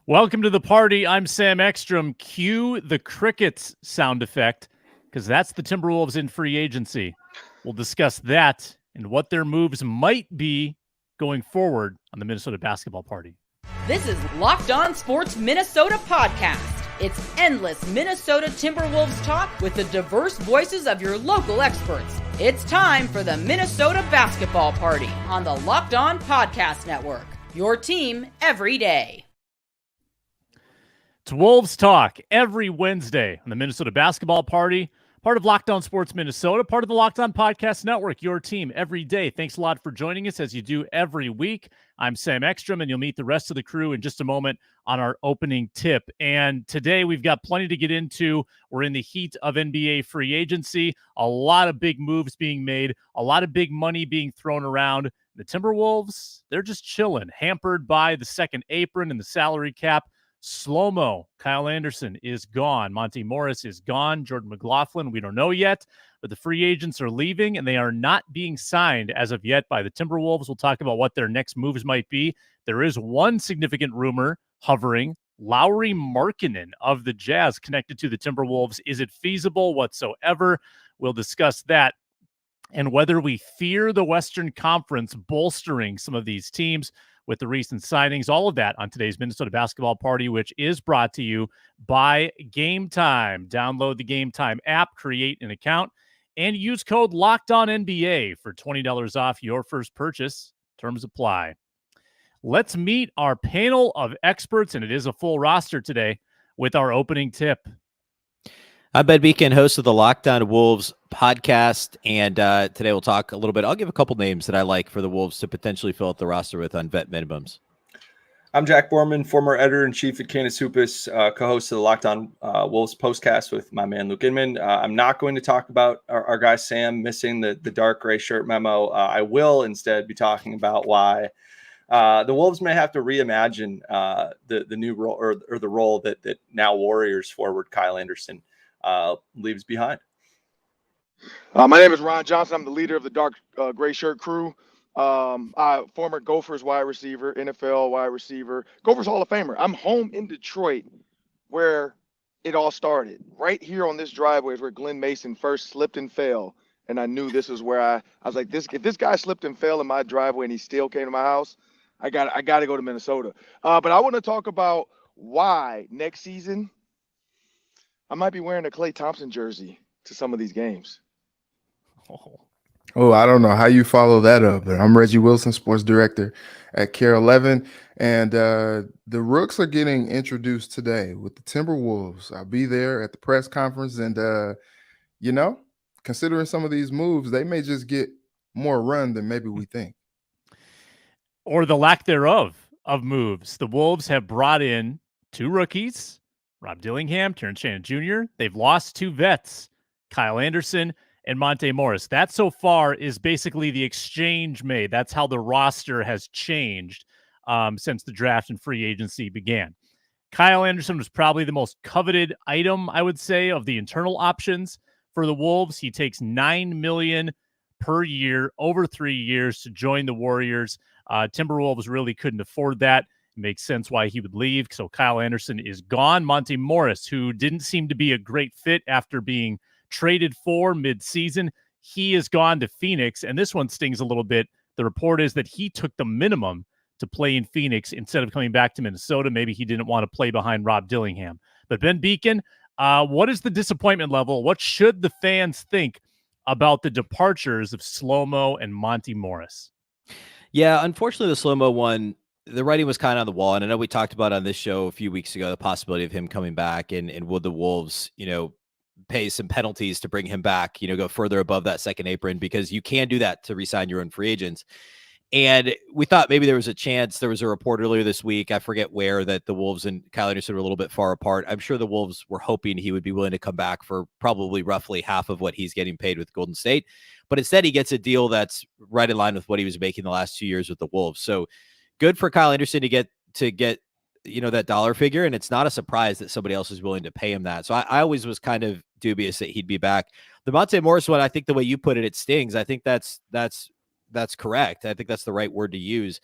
Welcome to the party. I'm Sam Ekstrom. Cue the crickets sound effect, because that's the Timberwolves in free agency. We'll discuss that and what their moves might be going forward on the Minnesota basketball party. This is Locked On Sports Minnesota podcast. It's endless Minnesota Timberwolves talk with the diverse voices of your local experts. It's time for the Minnesota basketball party on the Locked On Podcast Network. Your team every day. It's Wolves Talk every Wednesday on the Minnesota basketball party, part of Locked On Sports Minnesota, part of the Locked On Podcast Network, your team every day. Thanks a lot for joining us as you do every week. I'm Sam Ekstrom, and you'll meet the rest of the crew in just a moment on our opening tip. And today we've got plenty to get into. We're in the heat of NBA free agency, a lot of big moves being made, a lot of big money being thrown around. The Timberwolves, they're just chilling, hampered by the second apron and the salary cap. Slo-Mo, Kyle Anderson is gone. Monte Morris is gone. Jordan McLaughlin, we don't know yet, but the free agents are leaving and they are not being signed as of yet by the Timberwolves. We'll talk about what their next moves might be. There is one significant rumor hovering. Lauri Markkanen of the Jazz connected to the Timberwolves. Is it feasible whatsoever? We'll discuss that and whether we fear the Western Conference bolstering some of these teams with the recent signings, all of that on today's Minnesota basketball party, which is brought to you by Game Time. Download the Game Time app, create an account, and use code LOCKEDONNBA for $20 off your first purchase. Terms apply. Let's meet our panel of experts, and it is a full roster today, with our opening tip. I'm Ben Beacon, host of the Locked On Wolves podcast, and today we'll talk a little bit. I'll give a couple names that I like for the Wolves to potentially fill out the roster with on vet minimums. I'm Jack Borman, former editor-in-chief at Canis Hoopus, co-host of the Locked On Wolves postcast with my man Luke Inman. I'm not going to talk about our guy Sam missing the dark gray shirt memo. I will instead be talking about why the Wolves may have to reimagine the new role or the role that now Warriors forward Kyle Anderson leaves behind. My name is Ron Johnson. I'm the leader of the dark gray shirt crew. Former Gophers wide receiver, NFL wide receiver, Gophers Hall of Famer. I'm home in Detroit where it all started. Right here on this driveway is where Glenn Mason first slipped and fell. And I knew this is where I was like, if this guy slipped and fell in my driveway and he still came to my house, I got to go to Minnesota. But I want to talk about why next season I might be wearing a Klay Thompson jersey to some of these games. Oh, I don't know how you follow that up, but I'm Reggie Wilson, sports director at Care 11, and the Rooks are getting introduced today with the Timberwolves. I'll be there at the press conference, and considering some of these moves, they may just get more run than maybe we think. Or the lack thereof of moves. The Wolves have brought in two rookies, Rob Dillingham, Terrence Shannon Jr. They've lost two vets, Kyle Anderson and Monte Morris. That so far is basically the exchange made. That's how the roster has changed since the draft and free agency began. Kyle Anderson was probably the most coveted item, I would say, of the internal options for the Wolves. He takes $9 million per year over 3 years to join the Warriors. Timberwolves really couldn't afford that. It makes sense why he would leave. So Kyle Anderson is gone. Monte Morris, who didn't seem to be a great fit after being traded for mid-season, he has gone to Phoenix, and this one stings a little bit. The report is that he took the minimum to play in Phoenix instead of coming back to Minnesota. Maybe he didn't want to play behind Rob Dillingham. But Ben Beacon, what is the disappointment level? What should the fans think about the departures of Slo-Mo and Monte Morris? Yeah, unfortunately, the Slo-Mo one, the writing was kind of on the wall. And I know we talked about on this show a few weeks ago the possibility of him coming back, and would the Wolves, pay some penalties to bring him back, go further above that second apron, because you can do that to re-sign your own free agents. And we thought maybe there was a chance. There was a report earlier this week, I forget where, that the Wolves and Kyle Anderson were a little bit far apart. I'm sure the Wolves were hoping he would be willing to come back for probably roughly half of what he's getting paid with Golden State. But instead, he gets a deal that's right in line with what he was making the last 2 years with the Wolves. So good for Kyle Anderson to get that dollar figure. And it's not a surprise that somebody else is willing to pay him that. So I always was kind of dubious that he'd be back. The Monte Morris one, I think the way you put it, it stings. I think that's correct. I think that's the right word to use.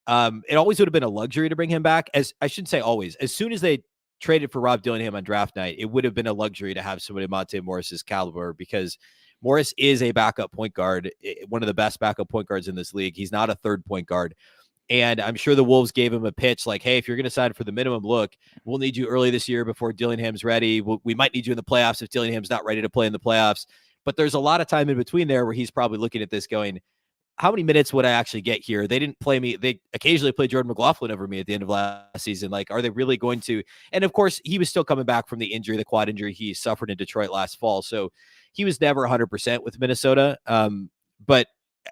It always would have been a luxury to bring him back. As I shouldn't say always. As soon as they traded for Rob Dillingham on draft night, it would have been a luxury to have somebody Monte Morris's caliber, because Morris is a backup point guard, one of the best backup point guards in this league. He's not a third point guard. And I'm sure the Wolves gave him a pitch like, hey, if you're going to sign for the minimum, look, we'll need you early this year before Dillingham's ready. We might need you in the playoffs if Dillingham's not ready to play in the playoffs. But there's a lot of time in between there where he's probably looking at this going, how many minutes would I actually get here? They didn't play me. They occasionally played Jordan McLaughlin over me at the end of last season. Like, are they really going to? And of course, he was still coming back from the injury, the quad injury he suffered in Detroit last fall. So he was never 100% with Minnesota. But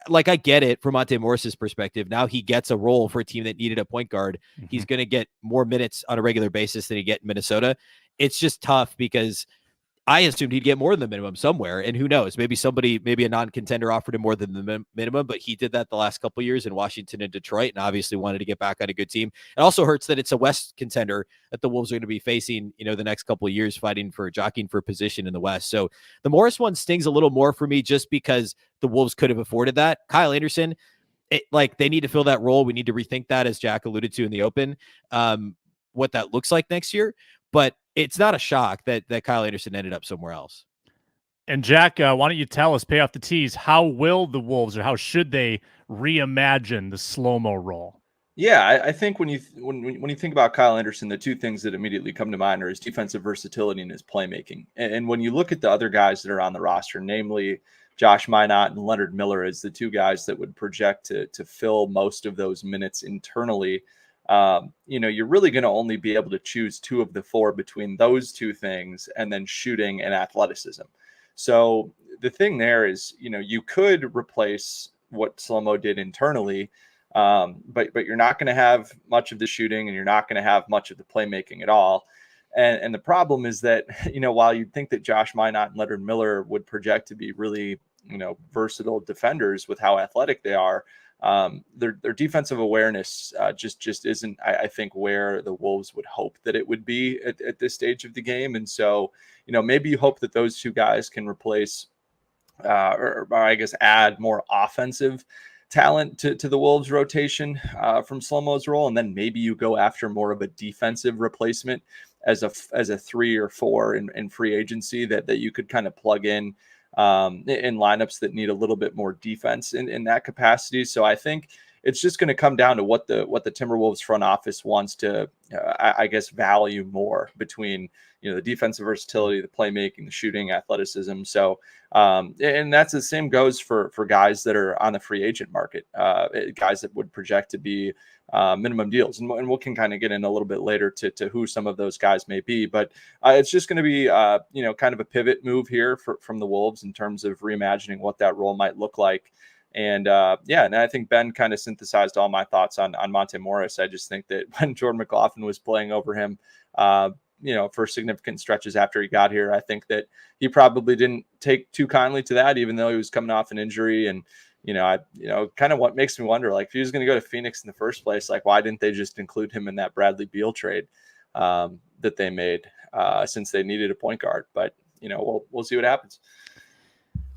like, I get it from Monte Morris's perspective. Now he gets a role for a team that needed a point guard. Mm-hmm. He's going to get more minutes on a regular basis than he get in Minnesota. It's just tough because I assumed he'd get more than the minimum somewhere, and who knows? Maybe a non-contender offered him more than the minimum, but he did that the last couple of years in Washington and Detroit, and obviously wanted to get back on a good team. It also hurts that it's a West contender that the Wolves are going to be facing, the next couple of years, jockeying for position in the West. So the Morris one stings a little more for me, just because the Wolves could have afforded that. Kyle Anderson, they need to fill that role. We need to rethink that, as Jack alluded to in the open, what that looks like next year. But it's not a shock that Kyle Anderson ended up somewhere else. And Jack, why don't you tell us, pay off the tease, how will the Wolves, or how should they reimagine the Slo-Mo role? Yeah, I think when you think about Kyle Anderson, the two things that immediately come to mind are his defensive versatility and his playmaking. And when you look at the other guys that are on the roster, namely Josh Minott and Leonard Miller, as the two guys that would project to fill most of those minutes internally, you're really going to only be able to choose two of the four between those two things, and then shooting and athleticism. So the thing there is, you could replace what Slo-Mo did internally, but you're not going to have much of the shooting, and you're not going to have much of the playmaking at all. And the problem is that, while you'd think that Josh Minott and Leonard Miller would project to be really, versatile defenders with how athletic they are, their defensive awareness just isn't, I think, where the Wolves would hope that it would be at this stage of the game. And so, maybe you hope that those two guys can replace, or I guess add more offensive talent to the Wolves rotation from Slo-Mo's role, and then maybe you go after more of a defensive replacement as a 3 or 4 in free agency that you could kind of plug in lineups that need a little bit more defense in that capacity. So I think it's just going to come down to what the Timberwolves front office wants to, I guess, value more between, the defensive versatility, the playmaking, the shooting, athleticism. So, and that's the same goes for guys that are on the free agent market, guys that would project to be minimum deals. And we can kind of get in a little bit later to who some of those guys may be. But it's just going to be, kind of a pivot move here from the Wolves in terms of reimagining what that role might look like. And and I think Ben kind of synthesized all my thoughts on Monte Morris. I just think that when Jordan McLaughlin was playing over him, for significant stretches after he got here, I think that he probably didn't take too kindly to that, even though he was coming off an injury. And, kind of what makes me wonder, like, if he was going to go to Phoenix in the first place, like, why didn't they just include him in that Bradley Beal trade that they made since they needed a point guard? But, we'll see what happens.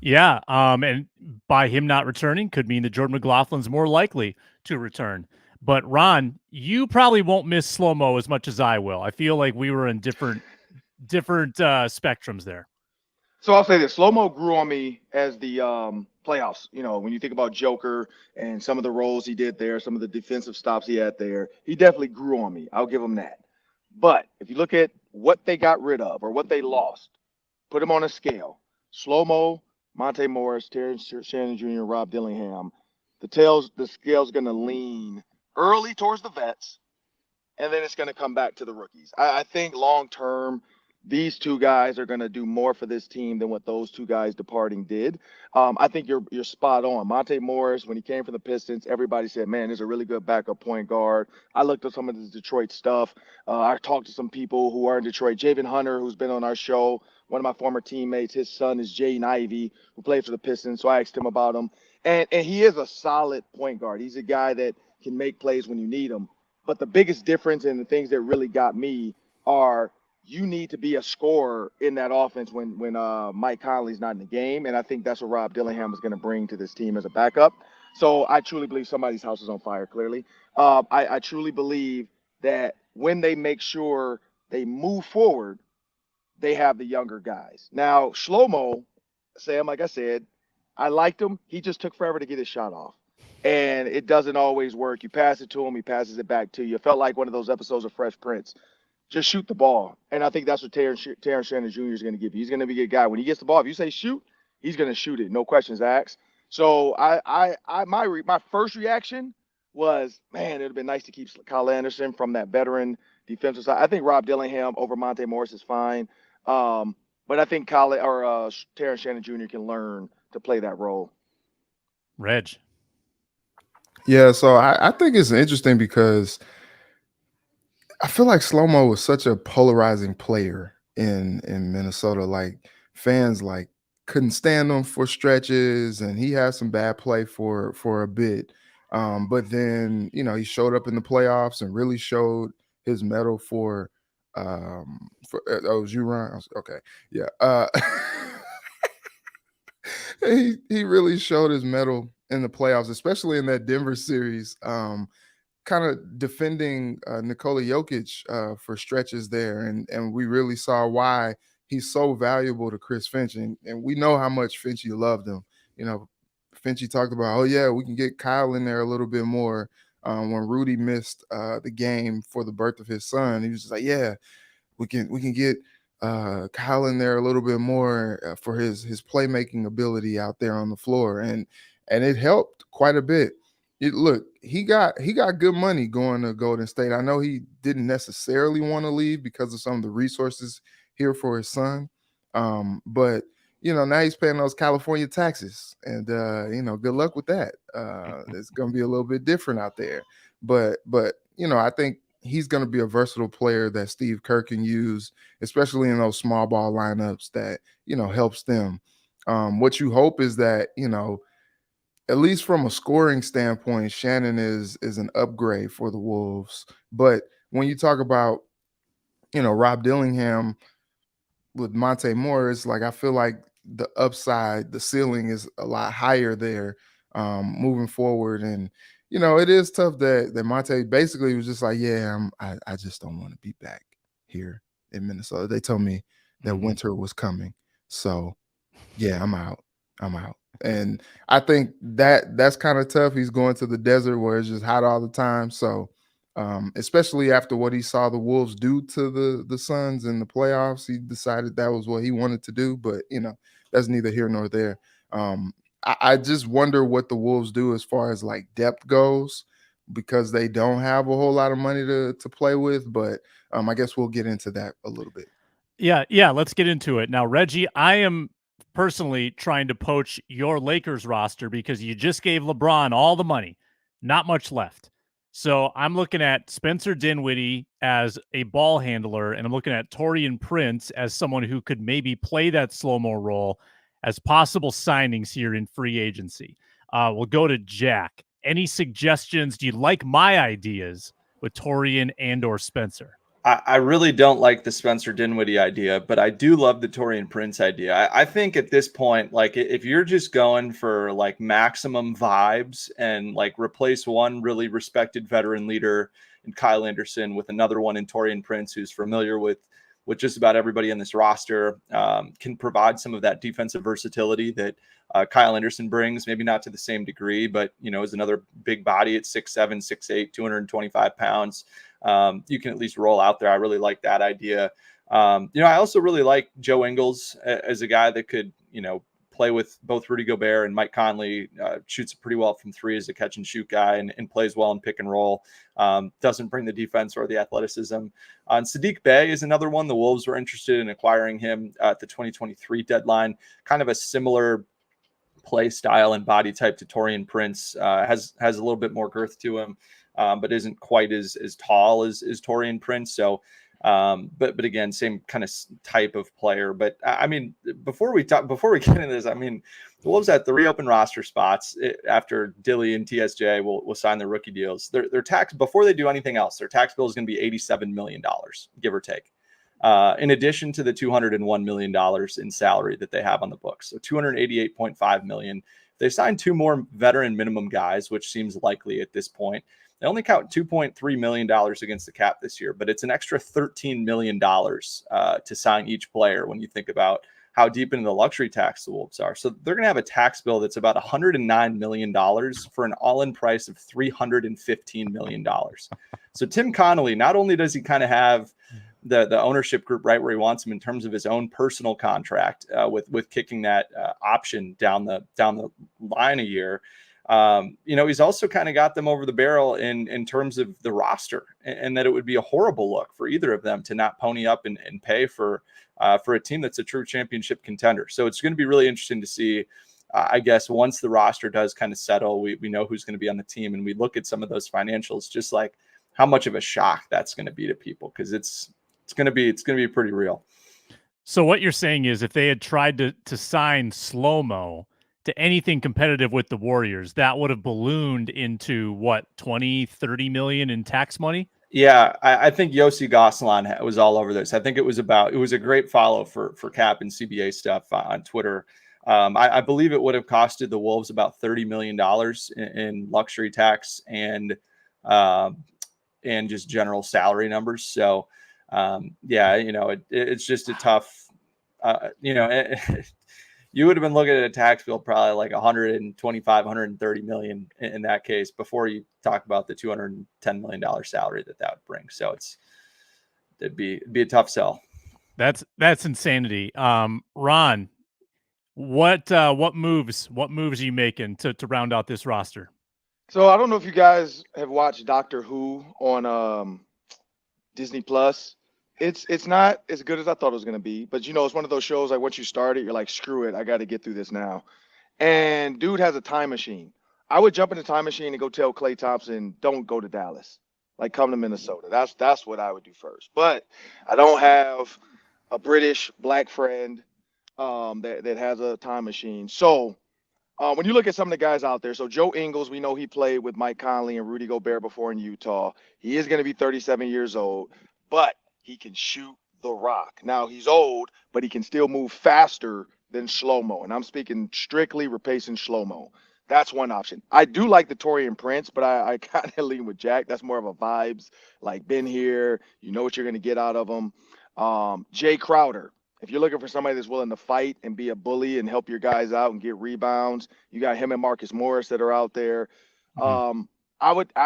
Yeah, and by him not returning could mean that Jordan McLaughlin's more likely to return. But Ron, you probably won't miss Slo-Mo as much as I will. I feel like we were in different spectrums there. So I'll say this: Slo-Mo grew on me as the playoffs. When you think about Joker and some of the roles he did there, some of the defensive stops he had there, he definitely grew on me. I'll give him that. But if you look at what they got rid of or what they lost, put them on a scale: Slo-Mo, Monte Morris, Terrence Shannon Jr., Rob Dillingham. The scale's going to lean early towards the vets, and then it's going to come back to the rookies. I think long term, these two guys are going to do more for this team than what those two guys departing did. I think you're spot on. Monte Morris, when he came from the Pistons, everybody said, man, there's a really good backup point guard. I looked at some of the Detroit stuff. I talked to some people who are in Detroit. Javen Hunter, who's been on our show, one of my former teammates, his son is Jaden Ivey, who plays for the Pistons. So I asked him about him. And he is a solid point guard. He's a guy that can make plays when you need him. But the biggest difference and the things that really got me are you need to be a scorer in that offense when Mike Conley's not in the game. And I think that's what Rob Dillingham is going to bring to this team as a backup. So I truly believe somebody's house is on fire, clearly. I truly believe that when they make sure they move forward, they have the younger guys. Now, Slo-Mo, Sam, like I said, I liked him. He just took forever to get his shot off. And it doesn't always work. You pass it to him, he passes it back to you. It felt like one of those episodes of Fresh Prince. Just shoot the ball. And I think that's what Terrence Shannon Jr. is going to give you. He's going to be a guy. When he gets the ball, if you say shoot, he's going to shoot it. No questions asked. So my first reaction was, man, it would have been nice to keep Kyle Anderson from that veteran defensive side. I think Rob Dillingham over Monte Morris is fine. But I think Terrence Shannon Jr. can learn to play that role. Reg. Yeah, so I think it's interesting because I feel like Slo-Mo was such a polarizing player in Minnesota. Like fans like couldn't stand him for stretches, and he had some bad play for a bit. But then he showed up in the playoffs and really showed his mettle for oh, was you, Ron? Okay, yeah. He really showed his mettle in the playoffs, especially in that Denver series. Kind of defending Nikola Jokic for stretches there, and we really saw why he's so valuable to Chris Finch, and we know how much Finchy loved him. Finchy talked about, oh yeah, we can get Kyle in there a little bit more. When Rudy missed the game for the birth of his son, he was just like, yeah, we can get Kyle in there a little bit more for his playmaking ability out there on the floor, and it helped quite a bit. Look, he got good money going to Golden State. I know he didn't necessarily want to leave because of some of the resources here for his son, but now he's paying those California taxes, and good luck with that. It's going to be a little bit different out there, but I think he's going to be a versatile player that Steve Kerr can use, especially in those small ball lineups that helps them. What you hope is that at least from a scoring standpoint, Shannon is an upgrade for the Wolves. But when you talk about, Rob Dillingham with Monte Morris, like I feel like the upside, the ceiling is a lot higher there moving forward. And, it is tough that Monte basically was just like, yeah, I just don't want to be back here in Minnesota. They told me that winter was coming. So, yeah, I'm out. And I think that's kind of tough. He's going to the desert where it's just hot all the time. So, especially after what he saw the Wolves do to the Suns in the playoffs, he decided that was what he wanted to do. But, that's neither here nor there. I just wonder what the Wolves do as far as like depth goes, because they don't have a whole lot of money to play with. But I guess we'll get into that a little bit. Yeah, let's get into it. Now, Reggie, I am personally trying to poach your Lakers roster because you just gave LeBron all the money, not much left. So I'm looking at Spencer Dinwiddie as a ball handler, and I'm looking at Taurean Prince as someone who could maybe play that Slo-Mo role as possible signings here in free agency. We'll go to Jack. Any suggestions? Do you like my ideas with Taurean and or Spencer? I really don't like the Spencer Dinwiddie idea, but I do love the Taurean Prince idea. I think at this point, like if you're just going for like maximum vibes and like replace one really respected veteran leader in Kyle Anderson with another one in Taurean Prince, who's familiar with just about everybody in this roster, can provide some of that defensive versatility that Kyle Anderson brings, maybe not to the same degree, but, is another big body at 6'7", 6'8", 225 pounds. You can at least roll out there. I really like that idea. I also really like Joe Ingles as a guy that could, play with both Rudy Gobert and Mike Conley, shoots pretty well from three as a catch and shoot guy and plays well in pick and roll. Doesn't bring the defense or the athleticism. Sadiq Bey is another one. The Wolves were interested in acquiring him at the 2023 deadline. Kind of a similar play style and body type to Taurean Prince. Has a little bit more girth to him, but isn't quite as tall as Taurean Prince. So, but again, same kind of type of player. But I mean, before we get into this, I mean, the Wolves had 3 open roster spots after Dilly and TSJ will sign their rookie deals. Their tax, before they do anything else, their tax bill is going to be $87 million, give or take. In addition to the $201 million in salary that they have on the books. So $288.5 million They signed 2 more veteran minimum guys, which seems likely at this point. They only count $2.3 million against the cap this year, but it's an extra $13 million to sign each player when you think about how deep into the luxury tax the Wolves are. So they're going to have a tax bill that's about $109 million for an all-in price of $315 million. So Tim Connolly, not only does he kind of have the ownership group right where he wants him in terms of his own personal contract with kicking that option down the line a year, he's also kind of got them over the barrel in terms of the roster, and that it would be a horrible look for either of them to not pony up and pay for a team that's a true championship contender. So it's going to be really interesting to see, I guess, once the roster does kind of settle, we know who's going to be on the team, and we look at some of those financials, just like how much of a shock that's going to be to people, because it's going to be pretty real. So what you're saying is, if they had tried to sign Slo-Mo to anything competitive with the Warriors, that would have ballooned into what, 20, 30 million in tax money? Yeah, I think Yossi Gosselin was all over this. I think it was a great follow for Cap and CBA stuff on Twitter. I believe it would have costed the Wolves about $30 million in luxury tax and just general salary numbers. So it's just a tough, you would have been looking at a tax bill probably like 125, 130 million in that case before you talk about the $210 million salary that would bring. So it'd be a tough sell. That's insanity. Ron, what moves are you making to round out this roster? So I don't know if you guys have watched Doctor Who on Disney Plus. It's not as good as I thought it was going to be, but it's one of those shows like once you start it, you're like, screw it, I got to get through this now. And dude has a time machine. I would jump in the time machine and go tell Klay Thompson, don't go to Dallas, like come to Minnesota. That's what I would do first. But I don't have a British black friend that has a time machine. So when you look at some of the guys out there, so Joe Ingles, we know he played with Mike Conley and Rudy Gobert before in Utah. He is going to be 37 years old, but he can shoot the rock. Now, he's old, but he can still move faster than Slo-Mo. And I'm speaking strictly replacing Slo-Mo. That's one option. I do like the Taurean Prince, but I kind of lean with Jack. That's more of a vibes, like been here. You know what you're going to get out of him. Jay Crowder. If you're looking for somebody that's willing to fight and be a bully and help your guys out and get rebounds, you got him and Marcus Morris that are out there. Mm-hmm.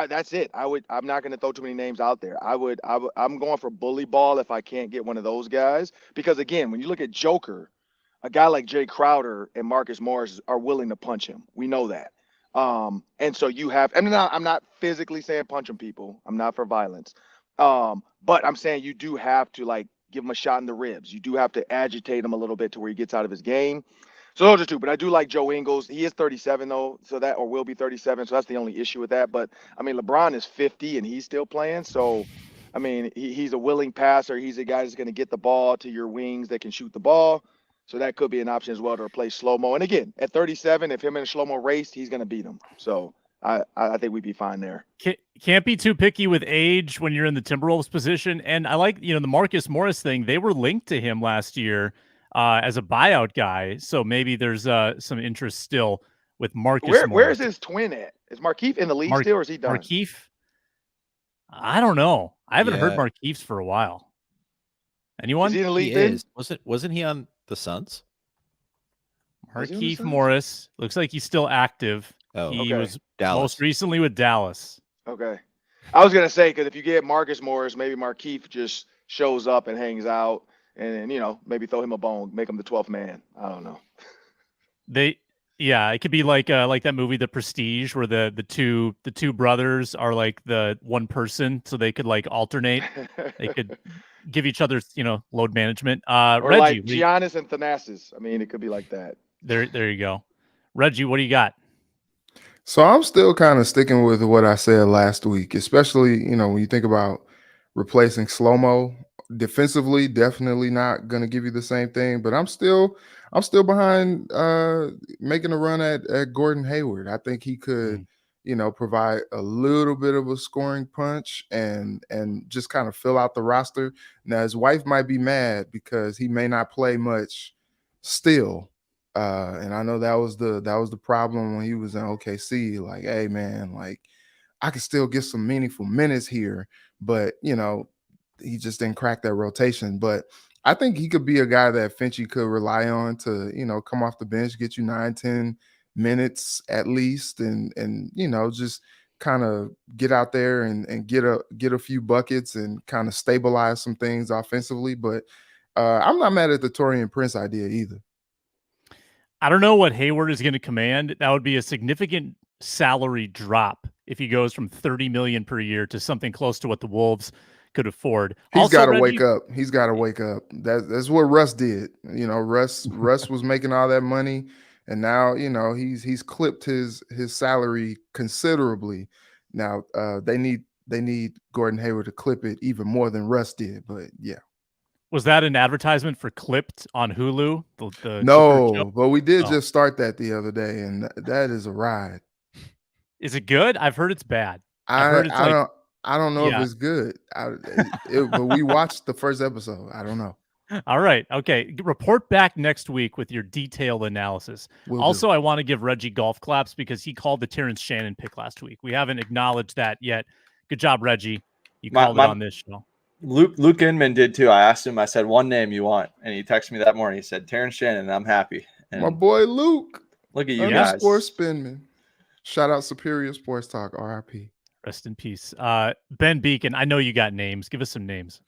That's it. I'm not going to throw too many names out there. I'm going for bully ball if I can't get one of those guys, because again, when you look at Joker, a guy like Jay Crowder and Marcus Morris are willing to punch him. We know that. And so you have, and I'm not physically saying punching people. I'm not for violence. But I'm saying you do have to like give him a shot in the ribs. You do have to agitate him a little bit to where he gets out of his game. So those are two, but I do like Joe Ingles. He is 37 though, or will be 37. So that's the only issue with that. But I mean, LeBron is 50 and he's still playing. So, I mean, he's a willing passer. He's a guy that's going to get the ball to your wings that can shoot the ball. So that could be an option as well to replace Slo-Mo. And again, at 37, if him and Slo-Mo raced, he's going to beat him. So I think we'd be fine there. Can't be too picky with age when you're in the Timberwolves position. And I like, the Marcus Morris thing. They were linked to him last year as a buyout guy. So maybe there's some interest still with Marcus Morris. Where is his twin at? Is Markieff in the league still, or is he done? Markieff? I don't know. I haven't heard Markieff's for a while. Anyone? Is he in the league? He is. Wasn't he on the Suns? Markieff Morris. Looks like he's still active. Oh, he was Dallas. most recently with Dallas. Okay. I was going to say, because if you get Marcus Morris, maybe Markieff just shows up and hangs out and, maybe throw him a bone, make him the 12th man. I don't know. It could be like that movie, The Prestige, where the two brothers are like the one person, so they could like alternate. They could give each other, load management. Or Reggie, like Giannis and Thanasis. I mean, it could be like that. There you go. Reggie, what do you got? So I'm still kind of sticking with what I said last week, especially, when you think about replacing Slo-Mo. Defensively, definitely not going to give you the same thing, but I'm still behind making a run at Gordon Hayward. I think he could, provide a little bit of a scoring punch and just kind of fill out the roster. Now his wife might be mad because he may not play much still, And I know that was the problem when he was in OKC. Like, hey man, like I could still get some meaningful minutes here, but he just didn't crack that rotation. But I think he could be a guy that Finchie could rely on to, come off the bench, get you 9-10 minutes at least, and just kind of get out there and get a few buckets and kind of stabilize some things offensively. But I'm not mad at the Taurean Prince idea either. I don't know what Hayward is going to command. That would be a significant salary drop if he goes from $30 million per year to something close to what the Wolves could afford. He's got to wake up. He's got to wake up. That's what Russ did. Russ was making all that money, and now he's clipped his salary considerably. Now they need Gordon Hayward to clip it even more than Russ did. But yeah. Was that an advertisement for Clipped on Hulu? No, but we did just start that the other day, and that is a ride. Is it good? I've heard it's bad. I don't know if it's good. But we watched the first episode. I don't know. All right. Okay. Report back next week with your detailed analysis. I want to give Reggie golf claps because he called the Terrence Shannon pick last week. We haven't acknowledged that yet. Good job, Reggie. You called it on this show. Luke Inman did too. I asked him, I said, one name you want. And he texted me that morning. He said, Terrence Shannon, and I'm happy. And my boy Luke. Look at you guys. Sports Spinman. Shout out Superior Sports Talk, RIP. Rest in peace. Ben Beacon, I know you got names. Give us some names.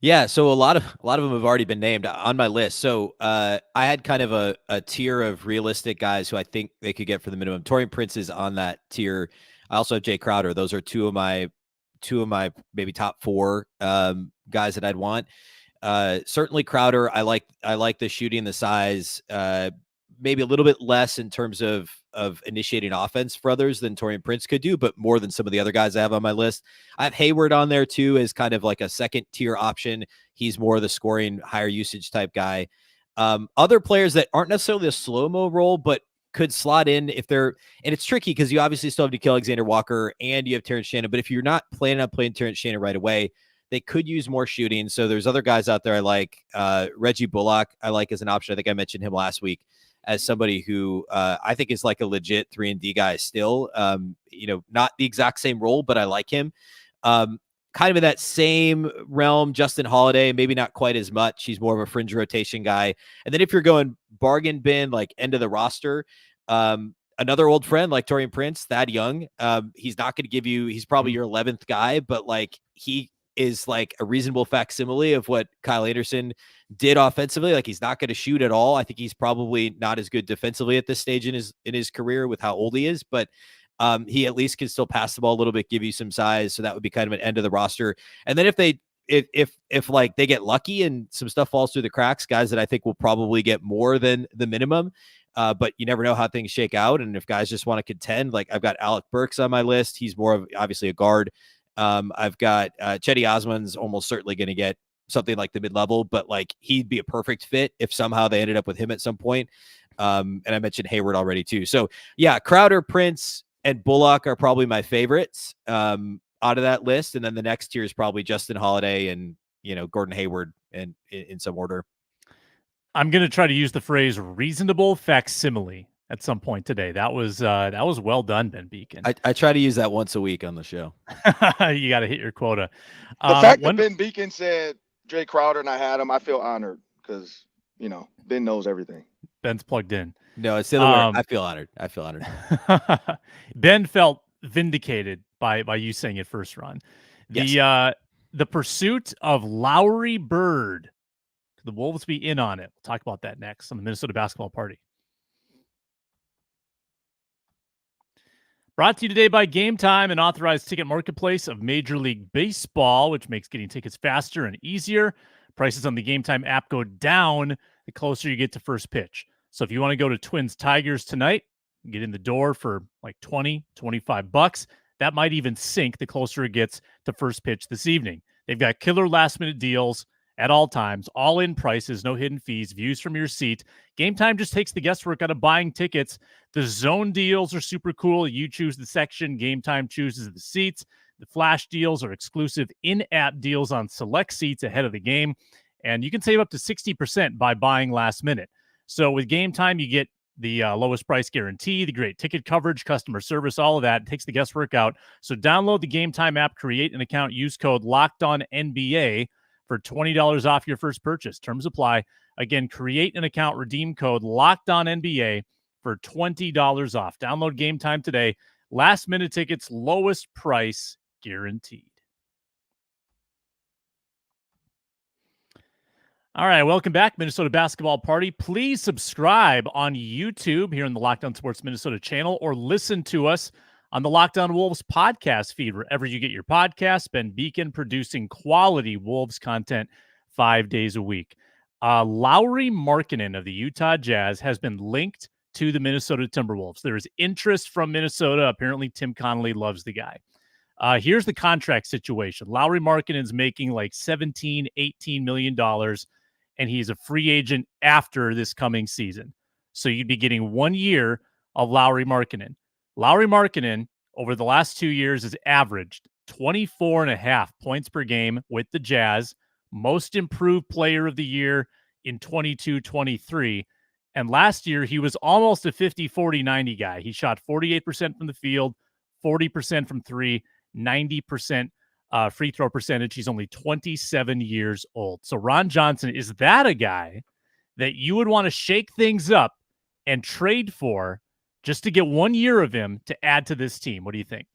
Yeah, so a lot of them have already been named on my list. So I had kind of a tier of realistic guys who I think they could get for the minimum. Taurean Prince is on that tier. I also have Jay Crowder. Those are two of my maybe top four guys that I'd want. Certainly Crowder. I like the shooting, the size, maybe a little bit less in terms of initiating offense for others than Taurean Prince could do, but more than some of the other guys I have on my list. I have Hayward on there too as kind of like a second tier option. He's more of the scoring, higher usage type guy. Other players that aren't necessarily a Slo-Mo role, but could slot in if they're, and it's tricky because you obviously still have Nickeil Alexander-Walker and you have Terrence Shannon, but if you're not planning on playing Terrence Shannon right away, they could use more shooting. So there's other guys out there I like. Reggie Bullock I like as an option. I think I mentioned him last week as somebody who I think is like a legit 3-and-D guy still. Not the exact same role, but I like him. Kind of in that same realm, Justin Holiday, maybe not quite as much. He's more of a fringe rotation guy. And then if you're going bargain bin, like end of the roster, another old friend like Taurean Prince, Thad Young, he's not going to give you, he's probably your 11th guy, but like he is like a reasonable facsimile of what Kyle Anderson did offensively. Like he's not going to shoot at all. I think he's probably not as good defensively at this stage in his career with how old he is, but he at least can still pass the ball a little bit, give you some size. So that would be kind of an end of the roster. And then if like they get lucky and some stuff falls through the cracks, guys that I think will probably get more than the minimum, but you never know how things shake out. And if guys just want to contend, like I've got Alec Burks on my list. He's more of obviously a guard. I've got Cedi Osman's almost certainly going to get something like the mid-level, but like he'd be a perfect fit if somehow they ended up with him at some point. And I mentioned Hayward already too. So yeah, Crowder, Prince, and Bullock are probably my favorites out of that list. And then the next tier is probably Justin Holiday and, Gordon Hayward and in some order. I'm going to try to use the phrase reasonable facsimile at some point today. That was well done, Ben Beacon. I try to use that once a week on the show. You got to hit your quota. The fact that Ben Beacon said Jay Crowder and I had him, I feel honored because, Ben knows everything. Ben's plugged in. No, it's the other way. I feel honored. Ben felt vindicated by you saying it first, Ron. Yes. The pursuit of Lauri Bird. Could the Wolves be in on it? We'll talk about that next on the Minnesota Basketball Party. Brought to you today by Game Time, an authorized ticket marketplace of Major League Baseball, which makes getting tickets faster and easier. Prices on the Game Time app go down the closer you get to first pitch. So if you want to go to Twins Tigers tonight, get in the door for like $20-25. That might even sink the closer it gets to first pitch this evening. They've got killer last-minute deals at all times, all-in prices, no hidden fees, views from your seat. Game Time just takes the guesswork out of buying tickets. The zone deals are super cool. You choose the section. Game Time chooses the seats. The flash deals are exclusive in-app deals on select seats ahead of the game. And you can save up to 60% by buying last minute. So with Game Time, you get the lowest price guarantee, the great ticket coverage, customer service, all of that. It takes the guesswork out. So download the Game Time app, create an account, use code LOCKEDONNBA for $20 off your first purchase. Terms apply. Again, create an account, redeem code LOCKEDONNBA for $20 off. Download Game Time today. Last minute tickets, lowest price guaranteed. All right, welcome back, Minnesota Basketball Party. Please subscribe on YouTube here in the Locked On Sports Minnesota channel, or listen to us on the Locked On Wolves podcast feed, wherever you get your podcasts. Ben Beacon producing quality Wolves content 5 days a week. Lauri Markkanen of the Utah Jazz has been linked to the Minnesota Timberwolves. There is interest from Minnesota. Apparently, Tim Connolly loves the guy. Here's the contract situation. Lauri Markkanen's making like $17, $18 million, and he's a free agent after this coming season. So you'd be getting 1 year of Lauri Markkanen. Lauri Markkanen, over the last 2 years, has averaged 24.5 points per game with the Jazz, most improved player of the year in 22-23. And last year, he was almost a 50-40-90 guy. He shot 48% from the field, 40% from three, 90% free throw percentage. He's only 27 years old. So Ron Johnson, is that a guy that you would want to shake things up and trade for just to get 1 year of him to add to this team? What do you think?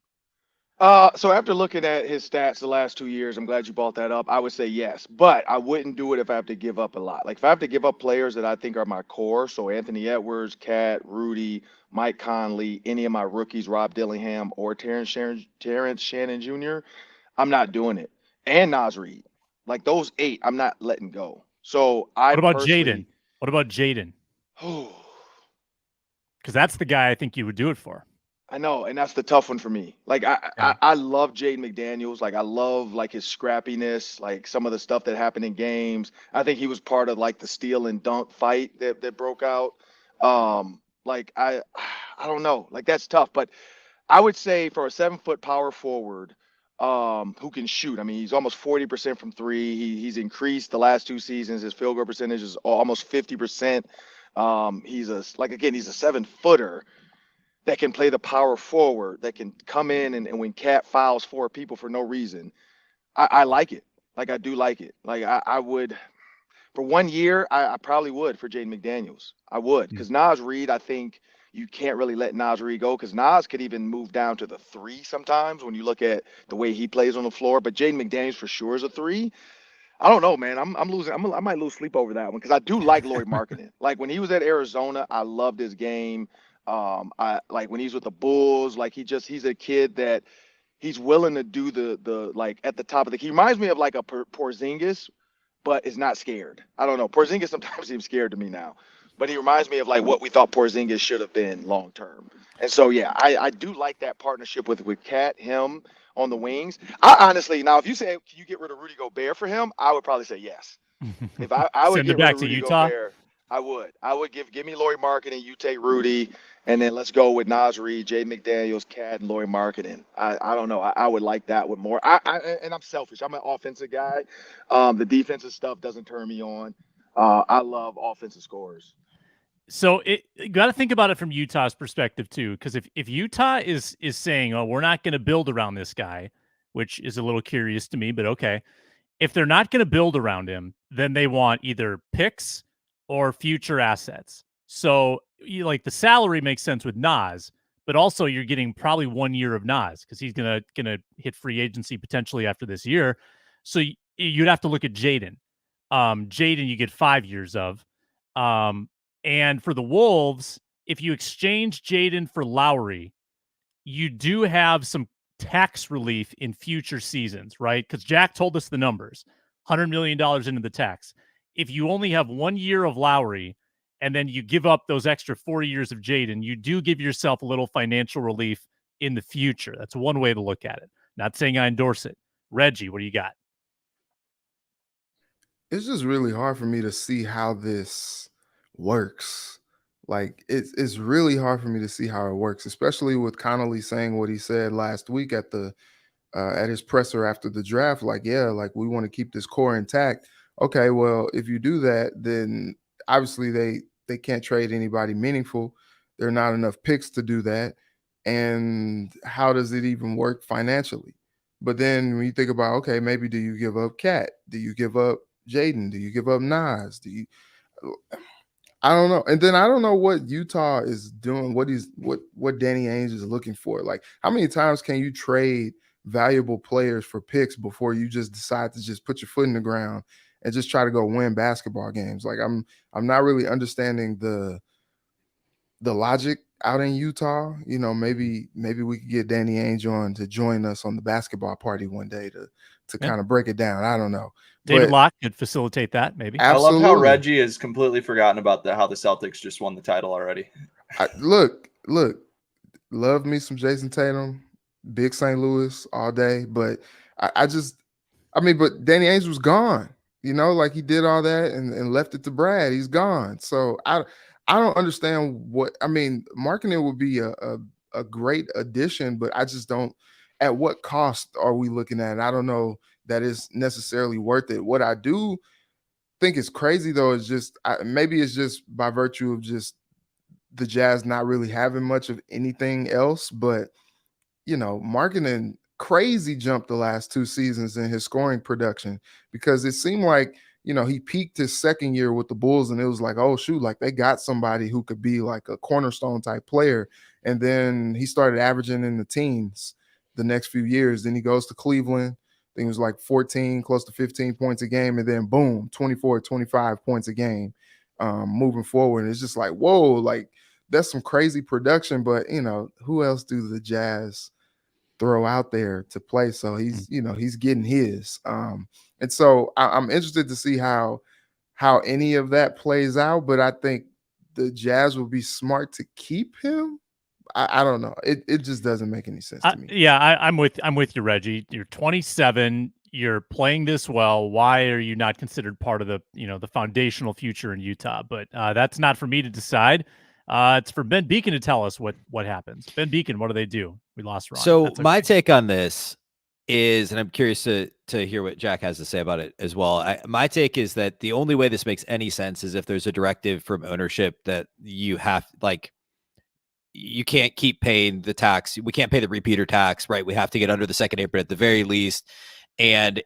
So after looking at his stats the last 2 years, I'm glad you brought that up. I would say yes, but I wouldn't do it if I have to give up a lot. Like if I have to give up players that I think are my core, so Anthony Edwards, Cat, Rudy, Mike Conley, any of my rookies, Rob Dillingham or Terrence Shannon Jr., I'm not doing it. And Naz Reid. Like those 8, I'm not letting go. So What about Jaden? What about Jaden? Oh, Because that's the guy I think you would do it for. I know, and that's the tough one for me. Like I love Jaden McDaniels. Like I love like his scrappiness, like some of the stuff that happened in games. I think he was part of like the steal and dunk fight that broke out. Like I don't know. Like that's tough. But I would say for a 7-foot power forward, who can shoot. I mean, he's almost 40% from three. He's increased the last 2 seasons. His field goal percentage is almost 50%. He's a 7-footer that can play the power forward, that can come in and when Cat fouls 4 people for no reason. I like it. Like I do like it. Like I would, for 1 year, I probably would for Jaden McDaniels. I would, because Naz Reid, I think you can't really let Naz Reid go, because Naz could even move down to the 3 sometimes when you look at the way he plays on the floor. But Jaden McDaniels for sure is a 3. I don't know, man. I'm losing. I might lose sleep over that one, because I do like Lauri Markkanen. Like when he was at Arizona, I loved his game. I like when he's with the Bulls, like he's a kid that he's willing to do the like at the top of he reminds me of like a Porzingis, but is not scared. I don't know. Porzingis sometimes seems scared to me now, but he reminds me of like what we thought Porzingis should have been long term. And so yeah, I do like that partnership with Cat, him on the wings. I honestly, now if you say can you get rid of Rudy Gobert for him, I would probably say yes. If I would Send get it back rid of to Rudy Utah. Gobert, I would give me Lauri Markkanen, you take Rudy, and then let's go with Naz Reid, Jaden McDaniels, Cat, and Lauri Markkanen. I don't know. I would like that one more. And I'm selfish. I'm an offensive guy. The defensive stuff doesn't turn me on. I love offensive scorers. So you got to think about it from Utah's perspective too, because if Utah is saying, "Oh, we're not going to build around this guy," which is a little curious to me, but okay. If they're not going to build around him, then they want either picks or future assets. So like the salary makes sense with Naz, but also you're getting probably 1 year of Naz because he's gonna hit free agency potentially after this year. So you'd have to look at Jaden. Jaden you get 5 years of. And for the Wolves, if you exchange Jaden for Lauri, you do have some tax relief in future seasons, right? Because Jack told us the numbers, $100 million into the tax. If you only have 1 year of Lauri and then you give up those extra 4 years of Jaden, you do give yourself a little financial relief in the future. That's one way to look at it. Not saying I endorse it. Reggie, what do you got? It's just really hard for me to see how this works. Like it's really hard for me to see how it works, especially with Connolly saying what he said last week at his presser after the draft. Like, yeah, like we want to keep this core intact. Okay, well, if you do that, then obviously they can't trade anybody meaningful. There are not enough picks to do that. And how does it even work financially? But then when you think about, okay, maybe do you give up Cat? Do you give up Jaden? Do you give up Nas? Do you? I don't know. And then I don't know what Utah is doing. What Danny Ainge is looking for. Like, how many times can you trade valuable players for picks before you just decide to just put your foot in the ground and just try to go win basketball games? Like, I'm not really understanding the logic out in Utah. You know, maybe we could get Danny Ainge on to join us on the basketball party one day to kind of break it down. I don't know. David Locke could facilitate that, maybe. Absolutely. I love how Reggie has completely forgotten about how the Celtics just won the title already. Look, love me some Jason Tatum, big St. Louis all day, but but Danny Ainge was gone. You know, like he did all that and left it to Brad. He's gone. So I don't understand Markkanen would be a great addition, but I just don't. At what cost are we looking at? And I don't know that is necessarily worth it. What I do think is crazy though is just maybe it's just by virtue of just the Jazz not really having much of anything else, but you know, Markkanen crazy jumped the last 2 seasons in his scoring production because it seemed like, you know, he peaked his second year with the Bulls and it was like, oh shoot, like they got somebody who could be like a cornerstone type player. And then he started averaging in the teens the next few years. Then he goes to Cleveland. I think it was like 14, close to 15 points a game. And then boom, 24, 25 points a game moving forward. And it's just like, whoa, like that's some crazy production. But, you know, who else do the Jazz throw out there to play? So he's, you know, he's getting his. And so I'm interested to see how any of that plays out. But I think the Jazz will be smart to keep him. I don't know. It just doesn't make any sense to me. Yeah, I'm with you, Reggie. You're 27. You're playing this well. Why are you not considered part of the the foundational future in Utah? But that's not for me to decide. It's for Ben Beacon to tell us what happens. Ben Beacon, what do they do? We lost Ron. So my take on this is, and I'm curious to hear what Jack has to say about it as well. My take is that the only way this makes any sense is if there's a directive from ownership that you have, like, you can't keep paying the tax. We can't pay the repeater tax, right? We have to get under the second apron at the very least. And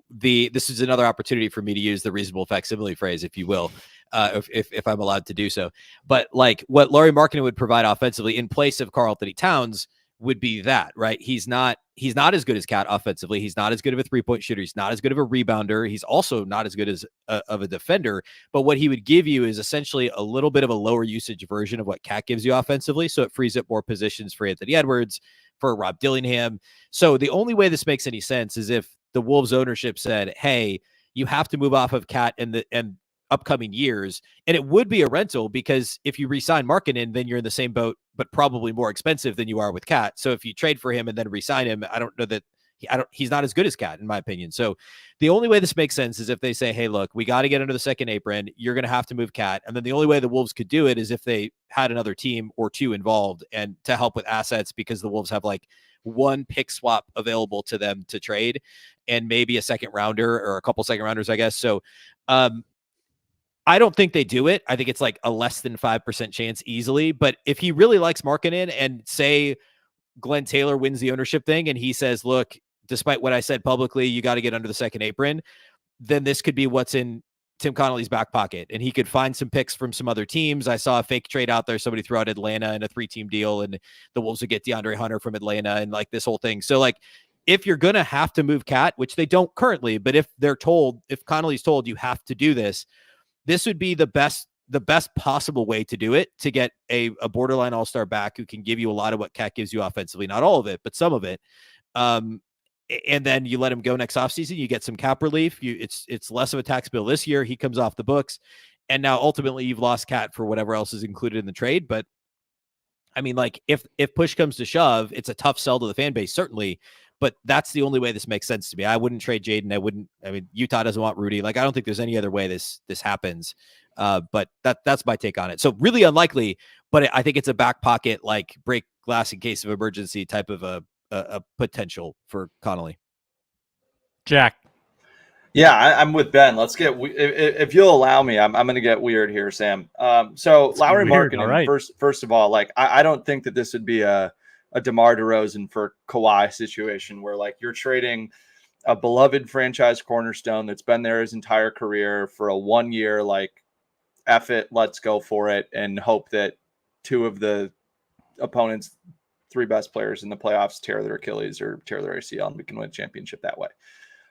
this is another opportunity for me to use the reasonable facsimile phrase, if you will, if I'm allowed to do so. But like what Lauri Markkanen would provide offensively in place of Karl Anthony Towns would be that, right? He's not as good as Cat offensively. He's not as good of a 3-point shooter. He's not as good of a rebounder. He's also not as good as of a defender. But what he would give you is essentially a little bit of a lower usage version of what Cat gives you offensively. So it frees up more positions for Anthony Edwards, for Rob Dillingham. So the only way this makes any sense is if the Wolves ownership said, hey, you have to move off of Cat and upcoming years. And it would be a rental because if you re-sign Markkanen, then you're in the same boat, but probably more expensive than you are with Cat. So if you trade for him and then re-sign him, I don't know that he's not as good as Cat in my opinion. So the only way this makes sense is if they say, hey, look, we got to get under the second apron. You're going to have to move Cat. And then the only way the Wolves could do it is if they had another team or two involved and to help with assets, because the Wolves have like one pick swap available to them to trade and maybe a second rounder or a couple second rounders, I guess. So, I don't think they do it. I think it's like a less than 5% chance easily. But if he really likes Markkanen and say Glenn Taylor wins the ownership thing and he says, look, despite what I said publicly, you got to get under the second apron, then this could be what's in Tim Connolly's back pocket. And he could find some picks from some other teams. I saw a fake trade out there. Somebody threw out Atlanta in a 3-team deal and the Wolves would get DeAndre Hunter from Atlanta and like this whole thing. So like, if you're going to have to move Cat, which they don't currently, but if Connolly's told you have to do this, this would be the best possible way to do it, to get a borderline all-star back who can give you a lot of what Cat gives you offensively, not all of it, but some of it. And then you let him go next offseason, you get some cap relief. It's less of a tax bill this year. He comes off the books. And now ultimately you've lost Cat for whatever else is included in the trade. But I mean, like if push comes to shove, it's a tough sell to the fan base, certainly. But that's the only way this makes sense to me. I wouldn't trade Jaden. I mean, Utah doesn't want Rudy. Like, I don't think there's any other way this happens. But that's my take on it. So really unlikely, but I think it's a back pocket, like break glass in case of emergency type of a potential for Connolly. Jack. Yeah, I'm with Ben. Let's get if you'll allow me, I'm going to get weird here, Sam. So Let's get Lauri weird. Markkanen, All right. first of all, like I don't think that this would be a DeMar DeRozan for Kawhi situation where like you're trading a beloved franchise cornerstone that's been there his entire career for a 1 year, like F it, let's go for it, and hope that two of the opponents' three best players in the playoffs tear their Achilles or tear their ACL, and we can win a championship that way.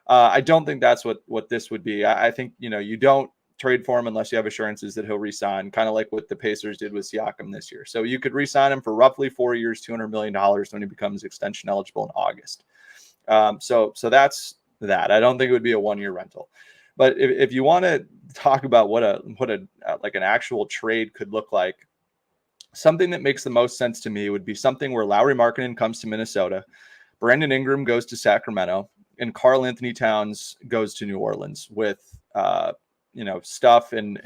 I don't think that's what this would be. I think, you don't trade for him unless you have assurances that he'll resign, kind of like what the Pacers did with Siakam this year. So you could resign him for roughly 4 years, $200 million when he becomes extension eligible in August. So that's that. I don't think it would be a 1 year rental. But if you want to talk about what a like an actual trade could look like, something that makes the most sense to me would be something where Lauri Markkanen comes to Minnesota, Brandon Ingram goes to Sacramento, and Karl Anthony Towns goes to New Orleans with stuff and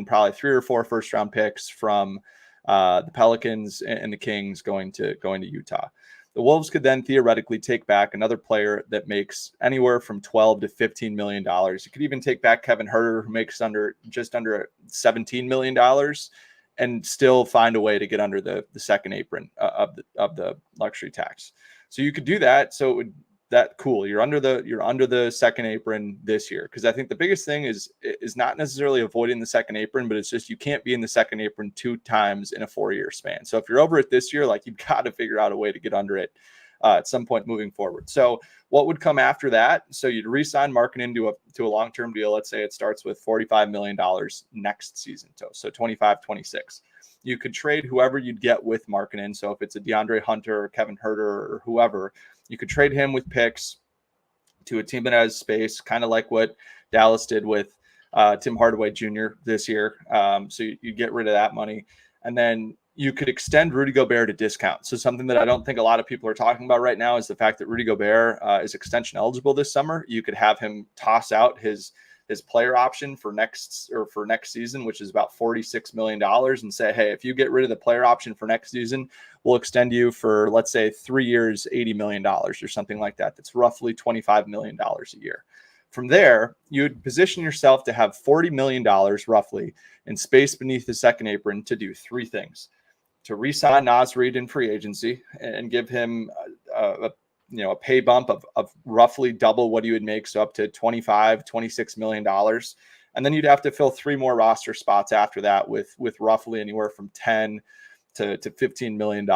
probably 3 or 4 first round picks from the Pelicans and the Kings going to Utah. The Wolves could then theoretically take back another player that makes anywhere from $12 to $15 million. You could even take back Kevin Huerter, who makes just under $17 million, and still find a way to get under the second apron of the luxury tax. So you could do that. So it would cool. You're under the second apron this year, because I think the biggest thing is not necessarily avoiding the second apron, but it's just you can't be in the second apron 2 times in a 4-year span. So if you're over it this year, like you've got to figure out a way to get under it at some point moving forward. So what would come after that? So you'd re-sign Markkanen to a long-term deal. Let's say it starts with $45 million next season. So 25-26. You could trade whoever you'd get with Markkanen. So if it's a DeAndre Hunter or Kevin Huerter or whoever, you could trade him with picks to a team that has space, kind of like what Dallas did with Tim Hardaway Jr. this year. So you get rid of that money. And then you could extend Rudy Gobert to discount. So something that I don't think a lot of people are talking about right now is the fact that Rudy Gobert is extension eligible this summer. You could have him toss out his player option for next season, which is about $46 million, and say, hey, if you get rid of the player option for next season, we'll extend you for, let's say, 3 years, $80 million or something like that. That's roughly $25 million a year. From there, you'd position yourself to have $40 million roughly in space beneath the second apron to do 3 things: to re-sign Naz Reid in free agency and give him a pay bump of roughly double what you would make, so up to $26 million. And then you'd have to fill 3 more roster spots after that with roughly anywhere from $10 to $15 million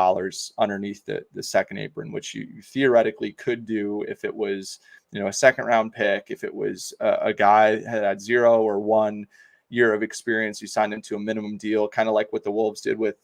underneath the second apron, which you theoretically could do if it was a second round pick, if it was a guy that had 0 or 1 year of experience, you signed into a minimum deal, kind of like what the Wolves did with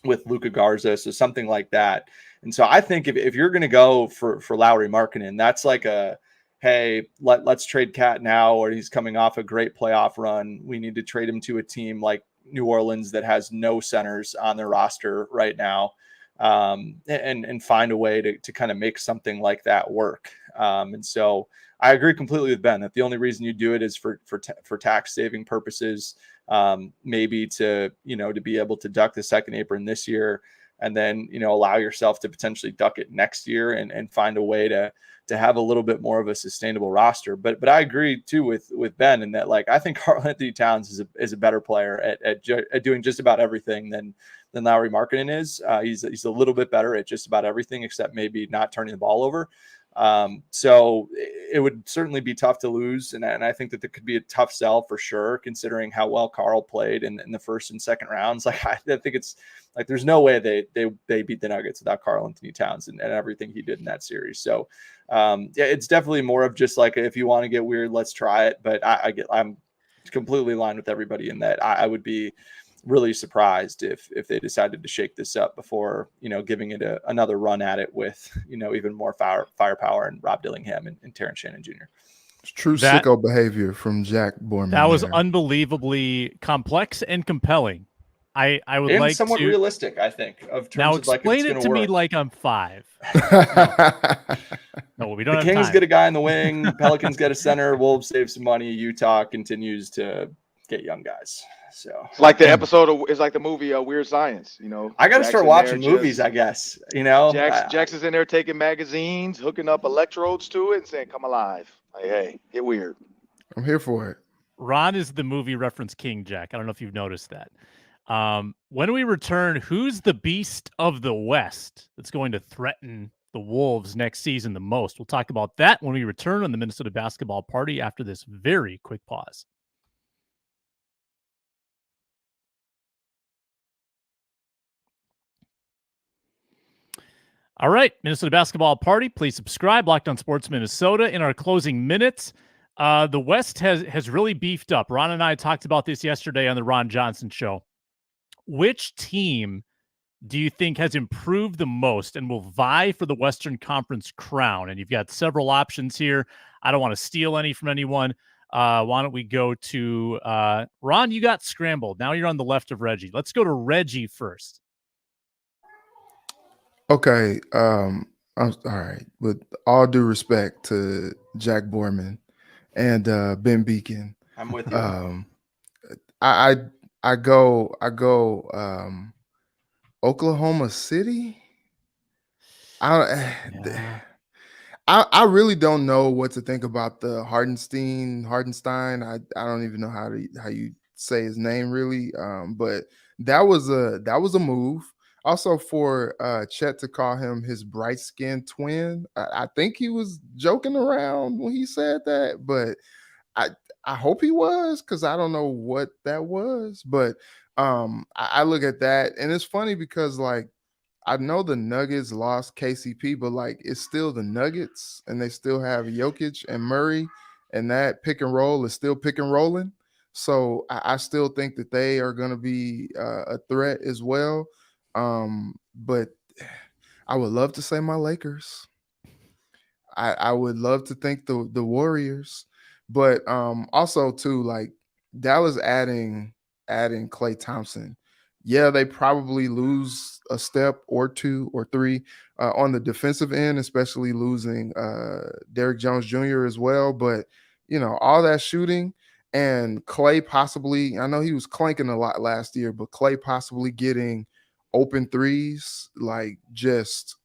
Luka Garza, so something like that. And so I think if you're going to go for Lauri Markkanen, that's like a, hey, let's trade Cat now, or he's coming off a great playoff run. We need to trade him to a team like New Orleans that has no centers on their roster right now, and find a way to kind of make something like that work. And so I agree completely with Ben that the only reason you do it is for tax saving purposes, maybe to be able to duck the second apron this year, and then allow yourself to potentially duck it next year and find a way to have a little bit more of a sustainable roster. But I agree too with Ben in that, like, I think Karl Anthony Towns is a better player at doing just about everything than Lauri Markkanen is. He's a little bit better at just about everything except maybe not turning the ball over. So it would certainly be tough to lose. And I think that there could be a tough sell for sure, considering how well Karl played in the first and second rounds. Like, I think it's like, there's no way they beat the Nuggets without Karl Anthony Towns and everything he did in that series. So, it's definitely more of just like, if you want to get weird, let's try it. But I'm completely aligned with everybody in that I would be really surprised if they decided to shake this up before giving it another run at it with even more firepower and Rob Dillingham and Terrence Shannon Jr. It's true sicko behavior from Jack Borman. That was unbelievably complex and compelling. I would and like somewhat to realistic, I think, of terms now of like, explain it's it to work. me like I'm 5. No, we don't the have Kings time. get a guy in the wing, Pelicans get a center, Wolves save some money, Utah continues to get young guys. So it's like the episode it's like the movie Weird Science. I got to start watching movies, I guess. Jackson's in there taking magazines, hooking up electrodes to it, and saying, "Come alive." Hey, get weird. I'm here for it. Ron is the movie reference king, Jack. I don't know if you've noticed that. When we return, who's the beast of the West that's going to threaten the Wolves next season the most? We'll talk about that when we return on the Minnesota Basketball Party after this very quick pause. All right, Minnesota Basketball Party. Please subscribe. Locked On Sports Minnesota. In our closing minutes, the West has really beefed up. Ron and I talked about this yesterday on the Ron Johnson Show. Which team do you think has improved the most and will vie for the Western Conference crown? And you've got several options here. I don't want to steal any from anyone. Why don't we go to Ron? You got scrambled. Now you're on the left of Reggie. Let's go to Reggie first. Okay. I'm all right. With all due respect to Jack Borman and Ben Beacon, I'm with you. I go Oklahoma City. I really don't know what to think about the Hardenstein. I don't even know how you say his name really. But that was a move. Also for Chet to call him his bright skinned twin. I think he was joking around when he said that, but I hope he was, because I don't know what that was. But I look at that and it's funny because like I know the Nuggets lost KCP, but like it's still the Nuggets and they still have Jokic and Murray, and that pick and roll is still pick and rolling. So I still think that they are going to be a threat as well. But I would love to say my Lakers. I would love to think the Warriors, but also too, like Dallas adding Klay Thompson. Yeah, they probably lose a step or two or three on the defensive end, especially losing Derrick Jones Jr. as well. But you know, all that shooting and Klay possibly, I know he was clanking a lot last year, but Klay possibly getting open threes, like just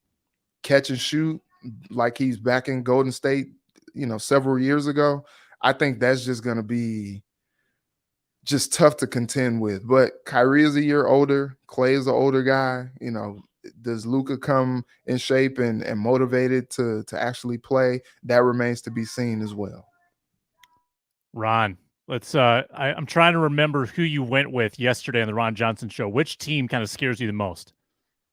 catch and shoot like he's back in Golden State, you know, several years ago. I think that's just going to be just tough to contend with. But Kyrie is a year older. Klay is an older guy. You know, does Luka come in shape and motivated to actually play? That remains to be seen as well. Ron, let's I'm trying to remember who you went with yesterday on the Ron Johnson Show. Which team kind of scares you the most?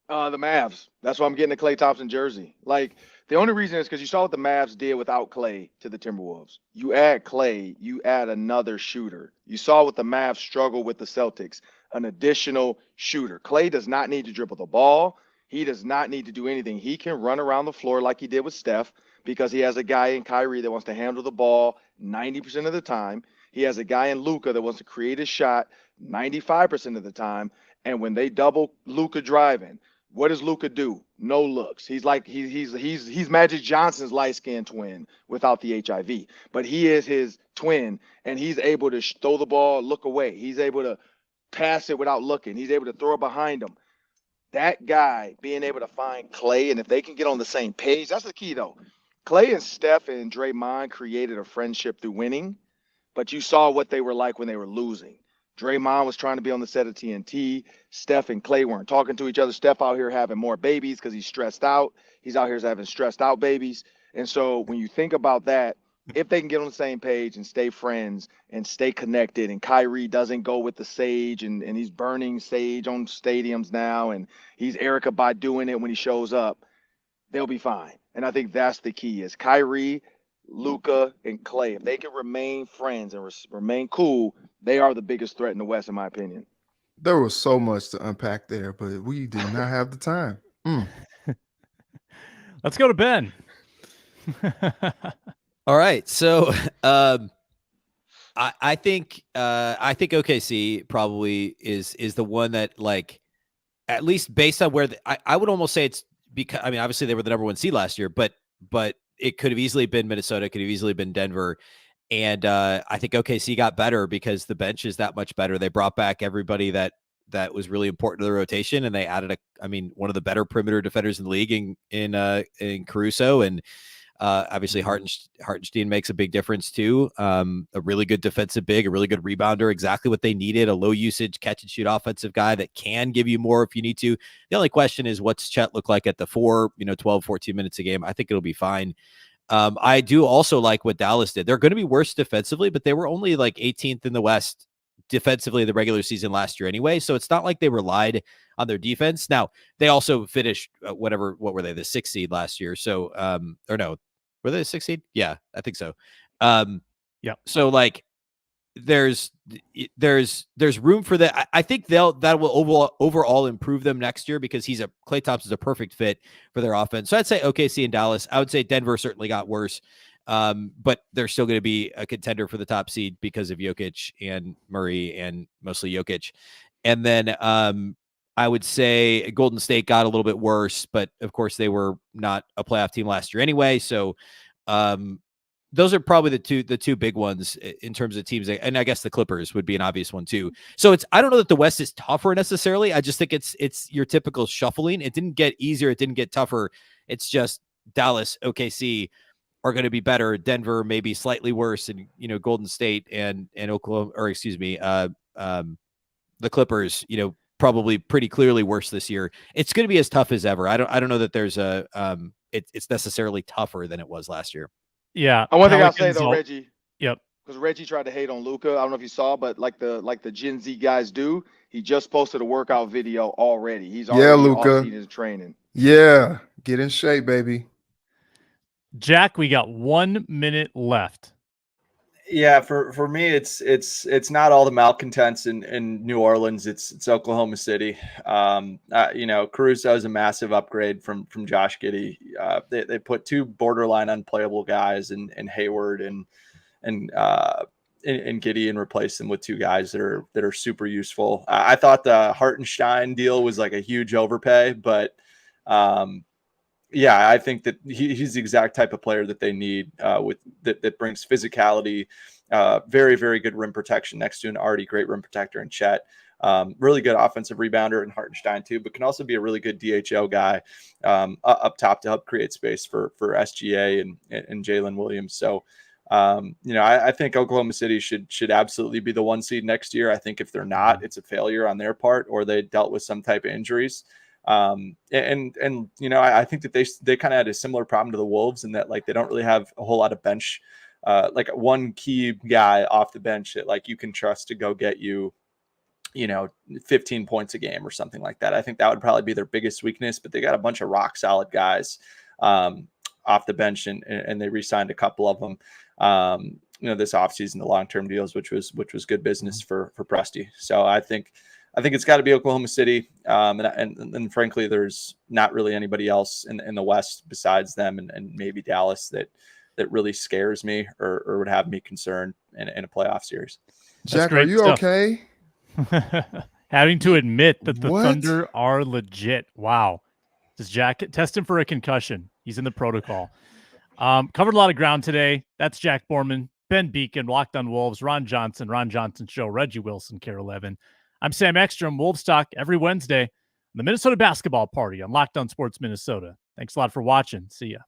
The Mavs. That's why I'm getting a Klay Thompson jersey. Like, the only reason is because you saw what the Mavs did without Klay to the Timberwolves. You add Klay, you add another shooter. You saw what the Mavs struggle with the Celtics, an additional shooter. Klay does not need to dribble the ball. He does not need to do anything. He can run around the floor like he did with Steph because he has a guy in Kyrie that wants to handle the ball 90% of the time. He has a guy in Luka that wants to create a shot 95% of the time. And when they double Luka driving, what does Luka do? No looks. He's like he's Magic Johnson's light-skinned twin without the HIV, but he is his twin, and he's able to throw the ball, look away. He's able to pass it without looking. He's able to throw it behind him. That guy being able to find Klay, and if they can get on the same page, that's the key though. Klay and Steph and Draymond created a friendship through winning, but you saw what they were like when they were losing. Draymond was trying to be on the set of TNT. Steph and Klay weren't talking to each other. Steph out here having more babies because he's stressed out. He's out here having stressed out babies. And so when you think about that, if they can get on the same page and stay friends and stay connected, and Kyrie doesn't go with the sage and he's burning sage on stadiums now, and he's Erykah Badu doing it when he shows up, they'll be fine. And I think that's the key is Kyrie, Luka, and Klay. If they can remain friends and remain cool, they are the biggest threat in the West, in my opinion. There was so much to unpack there, but we did not have the time. Let's go to Ben. All right. So I think OKC probably is the one that, like, at least based on where I would almost say it's because, I mean, obviously they were the number 1 seed last year, but it could have easily been Minnesota, could have easily been Denver. And I think OKC got better because the bench is that much better. They brought back everybody that was really important to the rotation, and they added one of the better perimeter defenders in the league in Caruso. And Obviously, Hartenstein makes a big difference too. A really good defensive big, a really good rebounder, exactly what they needed. A low usage catch and shoot offensive guy that can give you more if you need to. The only question is, what's Chet look like at the 12, 14 minutes a game? I think it'll be fine. I do also like what Dallas did. They're going to be worse defensively, but they were only like 18th in the West defensively in the regular season last year anyway. So it's not like they relied on their defense. Now, they also finished what were they, the 6th seed last year? So, or no, were they the 6th seed? Yeah, I think so. Yeah. So like, there's room for that. I think that will overall improve them next year because Klay Thompson's a perfect fit for their offense. So I'd say OKC and Dallas. I would say Denver certainly got worse, but they're still going to be a contender for the top seed because of Jokic and Murray and mostly Jokic. And then I would say Golden State got a little bit worse, but of course they were not a playoff team last year anyway. So those are probably the two big ones in terms of teams. And I guess the Clippers would be an obvious one too. So I don't know that the West is tougher necessarily. I just think it's your typical shuffling. It didn't get easier. It didn't get tougher. It's just Dallas, OKC are going to be better. Denver maybe slightly worse, and Golden State and Oklahoma, or excuse me, the Clippers, probably pretty clearly worse this year. It's going to be as tough as ever. I don't know that there's it's necessarily tougher than it was last year. Yeah. And one thing I'll say though, Reggie. Yep. Because Reggie tried to hate on Luka. I don't know if you saw, but like the Gen Z guys do, he just posted a workout video already. He's already Luka. off-season training. Yeah, get in shape, baby. Jack, we got 1 minute left. Yeah, for me, it's not all the malcontents in New Orleans. It's Oklahoma City. Caruso is a massive upgrade from Josh Giddey. They put two borderline unplayable guys in Hayward and Giddey and replaced them with two guys that are super useful. I thought the Hartenstein deal was like a huge overpay, but yeah, I think that he's the exact type of player that they need that brings physicality, very, very good rim protection next to an already great rim protector in Chet. Really good offensive rebounder in Hartenstein too, but can also be a really good DHO guy up top to help create space for SGA and Jalen Williams. So, I think Oklahoma City should absolutely be the 1 seed next year. I think if they're not, it's a failure on their part, or they dealt with some type of injuries. I think that they kind of had a similar problem to the Wolves in that like they don't really have a whole lot of bench, like one key guy off the bench that like you can trust to go get you 15 points a game or something like that. I think that would probably be their biggest weakness, but they got a bunch of rock solid guys off the bench and they re-signed a couple of them this offseason, the long-term deals, which was good business for Presti. So I think it's got to be Oklahoma City. And frankly, there's not really anybody else in the West besides them and maybe Dallas that really scares me or would have me concerned in a playoff series. Jack, are you stuff. okay? Having to admit that the What? Thunder are legit. Wow. Does Jack test him for a concussion? He's in the protocol. Covered a lot of ground today. That's Jack Borman, Ben Beacon, Locked on Wolves, Ron Johnson Show, Reggie Wilson, Care 11. I'm Sam Ekstrom. Wolves Talk every Wednesday on the Minnesota Basketball Party on Locked on Sports Minnesota. Thanks a lot for watching. See ya.